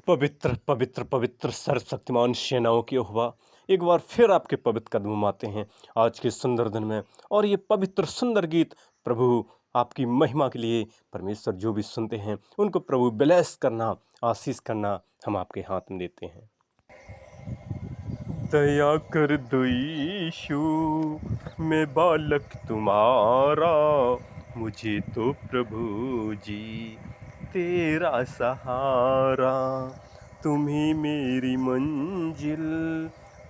पवित्र पवित्र पवित्र सर्वशक्तिमान सेनाओं की यहोवा एक बार फिर आपके पवित्र कदमों में आते हैं आज के सुंदर दिन में। और ये पवित्र सुंदर गीत प्रभु आपकी महिमा के लिए परमेश्वर जो भी सुनते हैं उनको प्रभु ब्लेस करना, आशीष करना हम आपके हाथ में देते हैं। दया कर दो यीशु, मैं बालक तुम्हारा, मुझे तो प्रभु जी तेरा सहारा। तुम ही मेरी मंजिल,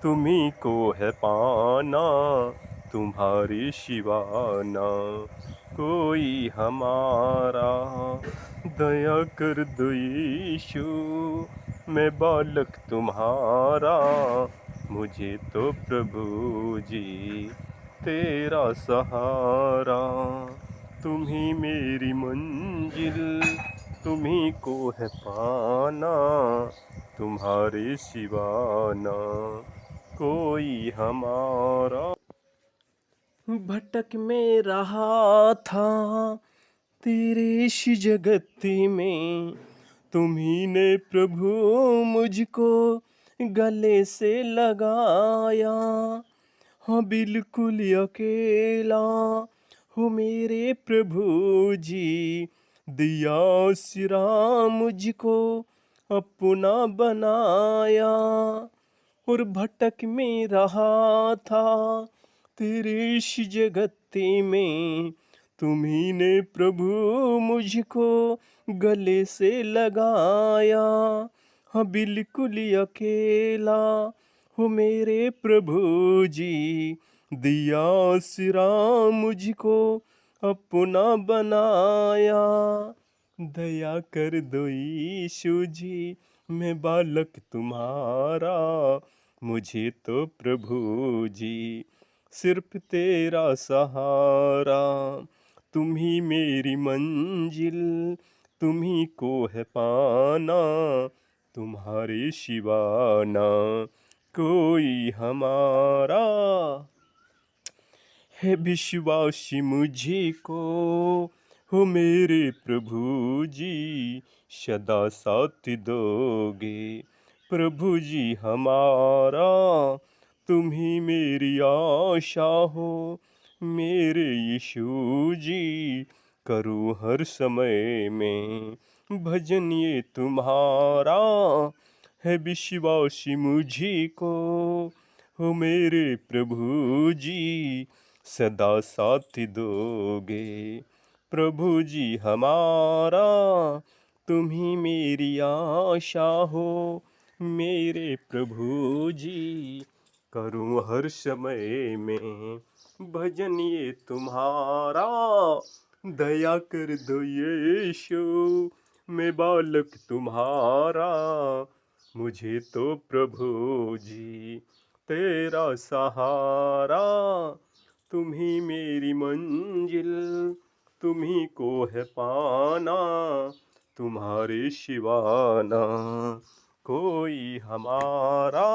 तुम्ही को है पाना, तुम्हारे सिवाना कोई हमारा। दया कर दो यीशु, मैं बालक तुम्हारा, मुझे तो प्रभु जी तेरा सहारा। तुम ही मेरी मंजिल, तुम्ही को है पाना, तुम्हारे सिवाना कोई हमारा। भटक में रहा था तेरे इस जगत में, तुम्ही ने प्रभु मुझको गले से लगाया। हाँ बिल्कुल अकेला हो मेरे प्रभु जी, दिया सिरा मुझको अपना बनाया। और भटक में रहा था तेरे इस जगत में, तुम्ही ने प्रभु मुझको गले से लगाया। हाँ बिल्कुल अकेला हो मेरे प्रभु जी, दिया सिरा मुझको अपना बनाया। दया कर दो यीशु जी, मैं बालक तुम्हारा, मुझे तो प्रभु जी सिर्फ तेरा सहारा। तुम ही मेरी मंजिल, तुम्ही को है पाना, तुम्हारे सिवाना कोई हमारा। है विश्वासी मुझे को हो मेरे प्रभु जी, सदा साथ दोगे प्रभु जी हमारा। तुम ही मेरी आशा हो मेरे यीशु जी, करूँ हर समय में भजन ये तुम्हारा। है विश्वासी मुझी को हो मेरे प्रभु जी, सदा साथ दोगे प्रभु जी हमारा। तुम ही मेरी आशा हो मेरे प्रभु जी, करूँ हर समय में भजन ये तुम्हारा। दया कर दो यीशु, मैं बालक तुम्हारा, मुझे तो प्रभु जी तेरा सहारा। तुम ही मेरी मंजिल, तुम्ही को है पाना, तुम्हारे सिवाना कोई हमारा।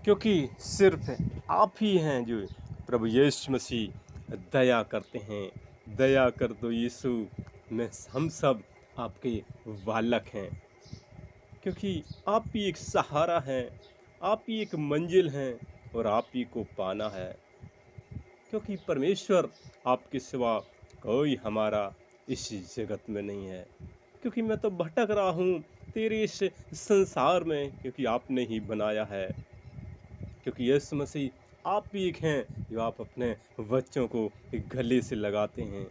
क्योंकि सिर्फ आप ही हैं जो प्रभु यीशु मसीह दया करते हैं। दया कर दो यीशु, मैं हम सब आपके बालक हैं। क्योंकि आप ही एक सहारा है, आप ही एक मंजिल हैं और आप ही को पाना है। क्योंकि परमेश्वर आपके सिवा कोई हमारा इस जगत में नहीं है। क्योंकि मैं तो भटक रहा हूँ तेरे इस संसार में, क्योंकि आपने ही बनाया है। क्योंकि यीशु मसीह आप भी एक हैं जो आप अपने बच्चों को गले से लगाते हैं।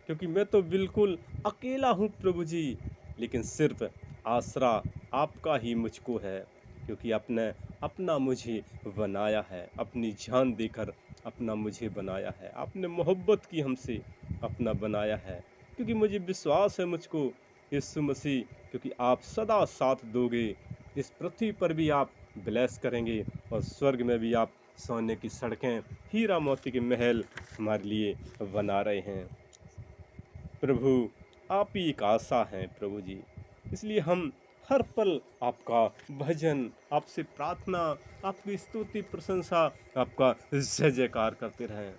क्योंकि मैं तो बिल्कुल अकेला हूँ प्रभु जी, लेकिन सिर्फ आसरा आपका ही मुझको है। क्योंकि आपने अपना मुझे बनाया है, अपनी जान देकर अपना मुझे बनाया है। आपने मोहब्बत की हमसे अपना बनाया है। क्योंकि मुझे विश्वास है मुझको यीशु मसीह, क्योंकि आप सदा साथ दोगे। इस पृथ्वी पर भी आप ब्लेस करेंगे और स्वर्ग में भी आप सोने की सड़कें, हीरा मोती के महल हमारे लिए बना रहे हैं। प्रभु आप ही एक आशा हैं प्रभु जी, इसलिए हम हर पल आपका भजन, आपसे प्रार्थना, आपकी स्तुति प्रशंसा, आपका जय जयकार करते रहें।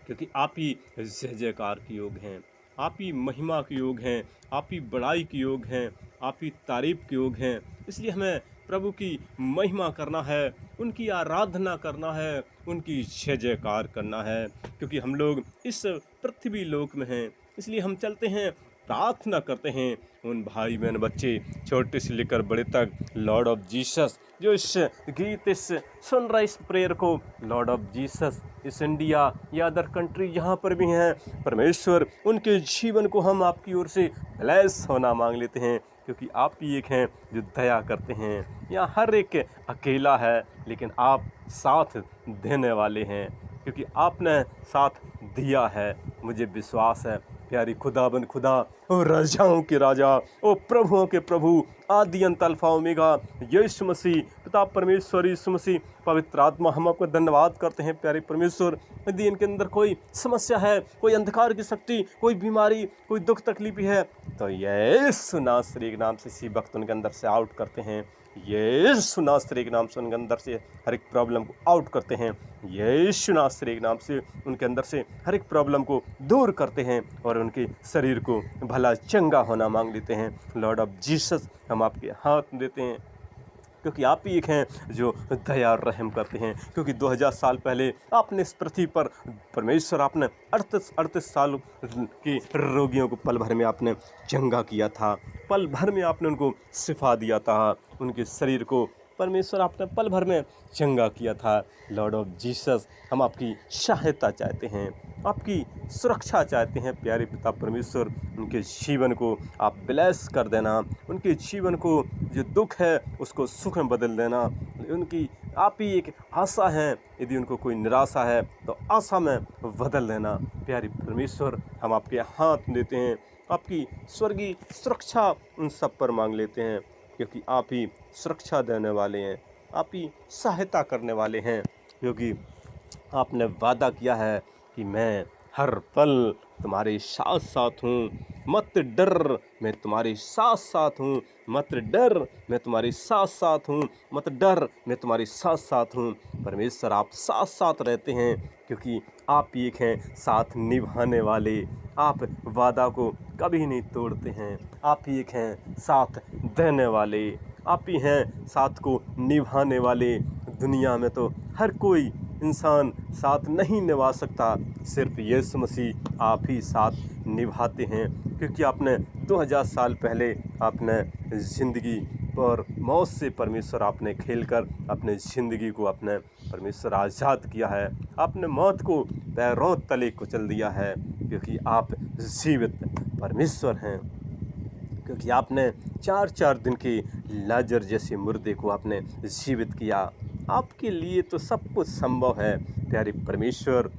क्योंकि आप ही जय जयकार के योग हैं। आप ही महिमा के योग हैं, आप ही बड़ाई के योग हैं, आप ही तारीफ के योग हैं। इसलिए हमें प्रभु की महिमा करना है, उनकी आराधना करना है, उनकी जय जयकार करना है, क्योंकि हम लोग इस पृथ्वी लोक में हैं। इसलिए हम चलते हैं, प्रार्थना करते हैं, उन भाई बहन बच्चे छोटे से लेकर बड़े तक, लॉर्ड ऑफ जीसस, जो इस गीत, इस सुन रहा इस प्रेयर को, लॉर्ड ऑफ जीसस, इस इंडिया या अदर कंट्री जहाँ पर भी हैं, परमेश्वर उनके जीवन को हम आपकी ओर से ब्लेस होना मांग लेते हैं, क्योंकि आप ही एक हैं जो दया करते हैं। यहाँ हर एक अकेला है, लेकिन आप साथ देने वाले हैं, क्योंकि आपने साथ दिया है। मुझे विश्वास है प्यारी खुदाबंद खुदा, ओ राजाओं के राजा, ओ प्रभुओं के प्रभु, आदि अंत अल्फा ओमेगा, यीशु मसीह, पिता परमेश्वर यीशु मसीह, पवित्र आत्मा, हम आपका धन्यवाद करते हैं प्यारे परमेश्वर। यदि इनके अंदर कोई समस्या है, कोई अंधकार की शक्ति, कोई बीमारी, कोई दुख तकलीफ है, तो यीशु नासरी के नाम से इसी वक्त उनके अंदर से आउट करते हैं। यीशु नासरी के नाम से उनके अंदर से हर एक प्रॉब्लम को आउट करते हैं। यीशु नासरी के नाम से उनके अंदर से हर एक प्रॉब्लम को दूर करते हैं और उनके शरीर को भला चंगा होना मांग लेते हैं। लॉर्ड ऑफ जीसस, हम आपके हाथ देते हैं, क्योंकि आप ही एक हैं जो दया और रहम करते हैं। क्योंकि 2000 साल पहले आपने इस पृथ्वी पर, परमेश्वर, आपने 38 साल के रोगियों को पल भर में आपने चंगा किया था, पल भर में आपने उनको शिफा दिया था, उनके शरीर को परमेश्वर आपने पल भर में चंगा किया था। लॉर्ड ऑफ जीसस, हम आपकी सहायता चाहते हैं, आपकी सुरक्षा चाहते हैं प्यारे पिता परमेश्वर। उनके जीवन को आप ब्लेस कर देना, उनके जीवन को जो दुख है उसको सुख में बदल देना। उनकी आप ही एक आशा है, यदि उनको कोई निराशा है तो आशा में बदल देना। प्यारे परमेश्वर, हम आपके हाथ देते हैं, आपकी स्वर्गीय सुरक्षा उन सब पर मांग लेते हैं, क्योंकि आप ही सुरक्षा देने वाले हैं, आप ही सहायता करने वाले हैं। क्योंकि आपने वादा किया है कि मैं हर पल तुम्हारे साथ साथ हूँ, मत डर, मैं तुम्हारे साथ साथ हूँ, मत डर, मैं तुम्हारे साथ साथ हूँ, मत डर, मैं तुम्हारे साथ साथ हूँ। परमेश्वर, आप साथ साथ रहते हैं, क्योंकि आप एक हैं साथ निभाने वाले। आप वादा को कभी नहीं तोड़ते हैं। आप ही एक हैं साथ देने वाले, आप ही हैं साथ को निभाने वाले। दुनिया में तो हर कोई इंसान साथ नहीं निभा सकता, सिर्फ यीशु मसीह आप ही साथ निभाते हैं, क्योंकि आपने 2000 साल पहले आपने ज़िंदगी और मौत से परमेश्वर आपने खेलकर अपने ज़िंदगी को अपने परमेश्वर आज़ाद किया है। आपने मौत को पैरों तले कुचल दिया है, क्योंकि आप जीवित परमेश्वर हैं। क्योंकि आपने 4 दिन के लाजर जैसे मुर्दे को आपने जीवित किया। आपके लिए तो सब कुछ संभव है प्यारे परमेश्वर।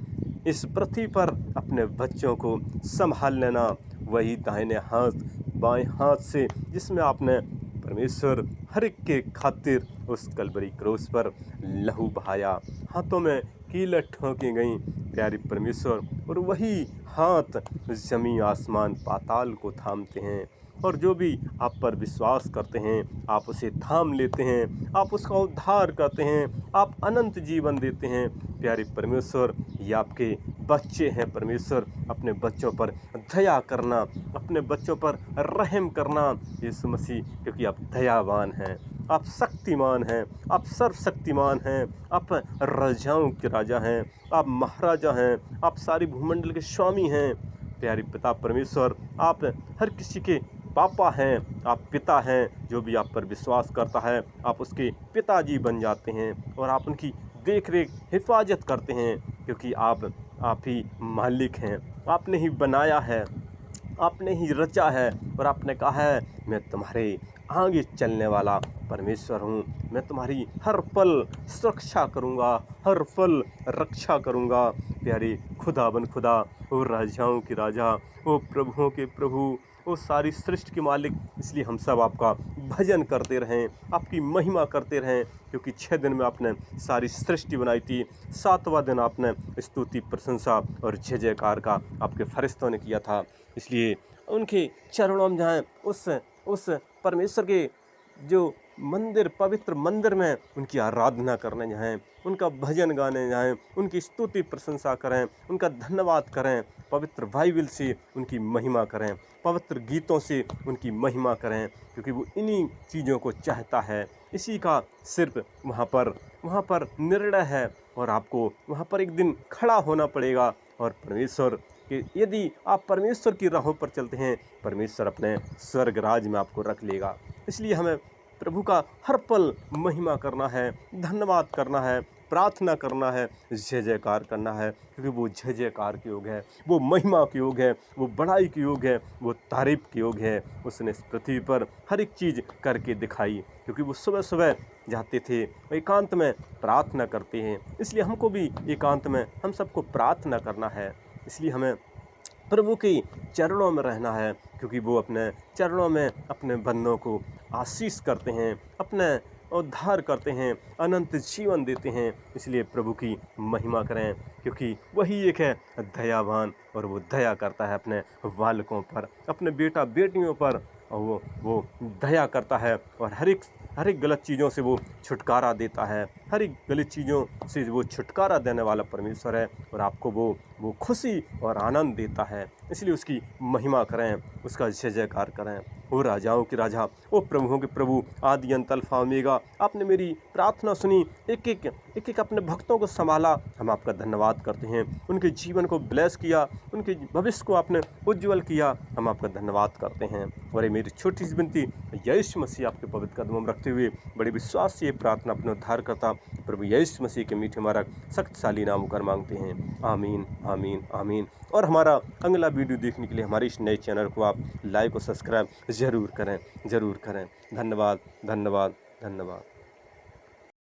इस पृथ्वी पर अपने बच्चों को संभाल लेना, वही दाहिने हाथ बाएं हाथ से जिसमें आपने परमेश्वर हर एक के खातिर उस कलवरी क्रूस पर लहू बहाया, हाथों में कीलें ठोंकी गईं प्यारे परमेश्वर, और वही हाथ ज़मीन आसमान पाताल को थामते हैं। और जो भी आप पर विश्वास करते हैं, आप उसे थाम लेते हैं, आप उसका उद्धार करते हैं, आप अनंत जीवन देते हैं प्यारे परमेश्वर। ये आपके बच्चे हैं परमेश्वर। अपने बच्चों पर दया करना, अपने बच्चों पर रहम करना यीशु मसीह, क्योंकि आप दयावान हैं, आप शक्तिमान हैं, आप सर्वशक्तिमान हैं, आप राजाओं के राजा हैं, आप महाराजा हैं, आप सारी भूमंडल के स्वामी हैं प्यारे पिता परमेश्वर। आप हर किसी के पापा हैं, आप पिता हैं। जो भी आप पर विश्वास करता है, आप उसके पिताजी बन जाते हैं और आप उनकी देख रेख हिफाजत करते हैं, क्योंकि आप ही मालिक हैं। आपने ही बनाया है, आपने ही रचा है, और आपने कहा है मैं तुम्हारे आगे चलने वाला परमेश्वर हूँ। मैं तुम्हारी हर पल सुरक्षा करूँगा, हर पल रक्षा करूँगा प्यारे खुदाबंद खुदा, ओ राजाओं के राजा, ओ प्रभुओं के प्रभु, वो सारी सृष्टि के मालिक। इसलिए हम सब आपका भजन करते रहें, आपकी महिमा करते रहें, क्योंकि 6 दिन में आपने सारी सृष्टि बनाई थी, 7वां दिन आपने स्तुति, प्रशंसा और जय जयकार का आपके फरिश्तों ने किया था। इसलिए उनके चरणों में जाएं, उस परमेश्वर के जो मंदिर, पवित्र मंदिर में उनकी आराधना करने जाएं, उनका भजन गाने जाएं, उनकी स्तुति प्रशंसा करें, उनका धन्यवाद करें, पवित्र बाइबल से उनकी महिमा करें, पवित्र गीतों से उनकी महिमा करें, क्योंकि वो इन्हीं चीज़ों को चाहता है। इसी का सिर्फ वहाँ पर निर्णय है और आपको वहाँ पर एक दिन खड़ा होना पड़ेगा और परमेश्वर कि यदि आप परमेश्वर की राहों पर चलते हैं, परमेश्वर अपने स्वर्ग राज में आपको रख लेगा। इसलिए हमें प्रभु का हर पल महिमा करना है, धन्यवाद करना है, प्रार्थना करना है, जय जयकार करना है, क्योंकि वो जय जयकार के योग है, वो महिमा के योग है, वो बड़ाई के योग है, वो तारीफ के योग है। उसने इस पृथ्वी पर हर एक चीज़ करके दिखाई, क्योंकि वो सुबह सुबह जाते थे, एकांत में प्रार्थना करते हैं। इसलिए हमको भी एकांत में हम सबको प्रार्थना करना है। इसलिए हमें प्रभु के चरणों में रहना है, क्योंकि वो अपने चरणों में अपने बंदों को आशीष करते हैं, अपने उद्धार करते हैं, अनंत जीवन देते हैं। इसलिए प्रभु की महिमा करें, क्योंकि वही एक है दयावान, और वो दया करता है अपने बालकों पर, अपने बेटा बेटियों पर, और वो दया करता है और हर एक गलत चीज़ों से वो छुटकारा देता है। हर एक गलत चीज़ों से वो छुटकारा देने वाला परमेश्वर है, और आपको वो खुशी और आनंद देता है। इसलिए उसकी महिमा करें, उसका जय जयकार करें। ओ राजाओं के राजा, ओ प्रभुओं के प्रभु, आदि अंत अल्फा ओमेगा, आपने मेरी प्रार्थना सुनी, एक एक अपने भक्तों को संभाला। हम आपका धन्यवाद करते हैं, उनके जीवन को ब्लेस किया, उनके भविष्य को आपने उज्ज्वल किया। हम आपका धन्यवाद करते हैं। और ये मेरी छोटी सी विनती यीशु मसीह आपके पवित्र कदमों में रखते हुए बड़े विश्वास से ये प्रार्थना अपने उद्धार करता प्रभु यीशु मसीह के मीठे मारक शक्तिशाली नाम कर मांगते हैं। आमीन, आमीन, आमीन। और हमारा अगला वीडियो देखने के लिए हमारे इस नए चैनल को आप लाइक और सब्सक्राइब ज़रूर करें। धन्यवाद, धन्यवाद, धन्यवाद।